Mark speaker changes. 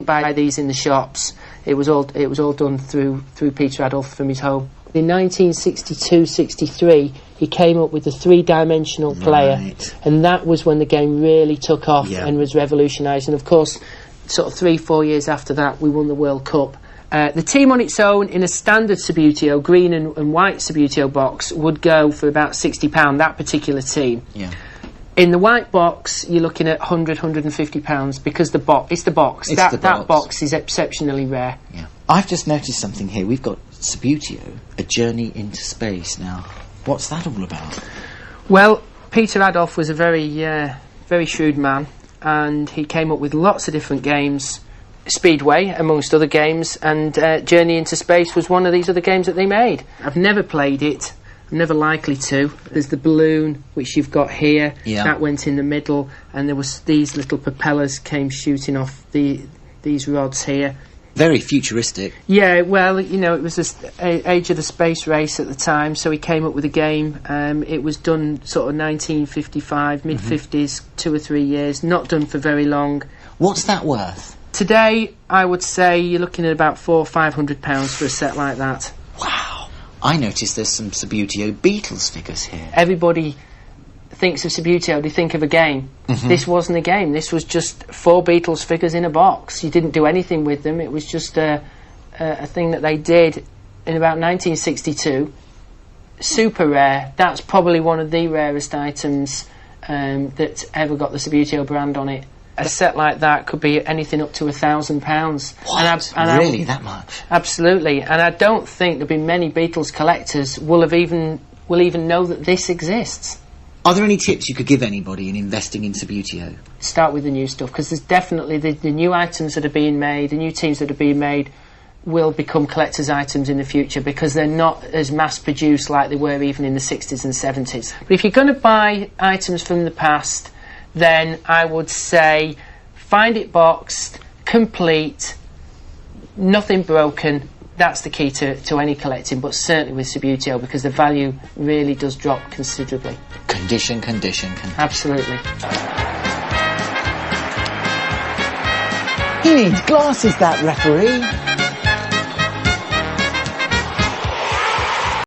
Speaker 1: buy these in the shops. It was all done through Peter Adolph from his home. In 1962-63, he came up with the three-dimensional player, and that was when the game really took off and was revolutionised. And of course, sort of 3-4 years after that, we won the World Cup. The team on its own, in a standard Subbuteo, green and white Subbuteo box, would go for about £60, that particular team.
Speaker 2: Yeah.
Speaker 1: In the white box, you're looking at £100, £150, because it's the box. That box is exceptionally rare.
Speaker 2: Yeah. I've just noticed something here. We've got Subbuteo, A Journey into Space. Now, what's that all about?
Speaker 1: Well, Peter Adolph was a very shrewd man, and he came up with lots of different games. Speedway, amongst other games, and Journey into Space was one of these other games that they made. I've never played it. I'm never likely to. There's the balloon, which you've got here. Yeah. That went in the middle, and there was these little propellers came shooting off these rods here.
Speaker 2: Very futuristic.
Speaker 1: Yeah, well, you know, it was the age of the space race at the time, so he came up with a game. It was done sort of 1955, mid-50s, 2 or 3 years, not done for very long.
Speaker 2: What's that worth?
Speaker 1: Today, I would say you're looking at about £400 or £500 for a set like that.
Speaker 2: Wow. I noticed there's some Subbuteo Beatles figures here.
Speaker 1: Everybody thinks of Subbuteo, they think of a game. This wasn't a game. This was just 4 Beatles figures in a box. You didn't do anything with them. It was just a thing that they did in about 1962. Super rare. That's probably one of the rarest items that ever got the Subbuteo brand on it. A set like that could be anything up to £1,000.
Speaker 2: What? Really, that much?
Speaker 1: Absolutely. And I don't think there'll be many Beatles collectors will even know that this exists.
Speaker 2: Are there any tips you could give anybody in investing in Subbuteo?
Speaker 1: Start with the new stuff, because there's definitely the new items that are being made, the new teams that are being made will become collector's items in the future, because they're not as mass-produced like they were even in the 60s and 70s. But if you're going to buy items from the past, then I would say find it boxed, complete, nothing broken. That's the key to any collecting, but certainly with Subbuteo, because the value really does drop considerably.
Speaker 2: Condition.
Speaker 1: Absolutely.
Speaker 2: He needs glasses, that referee.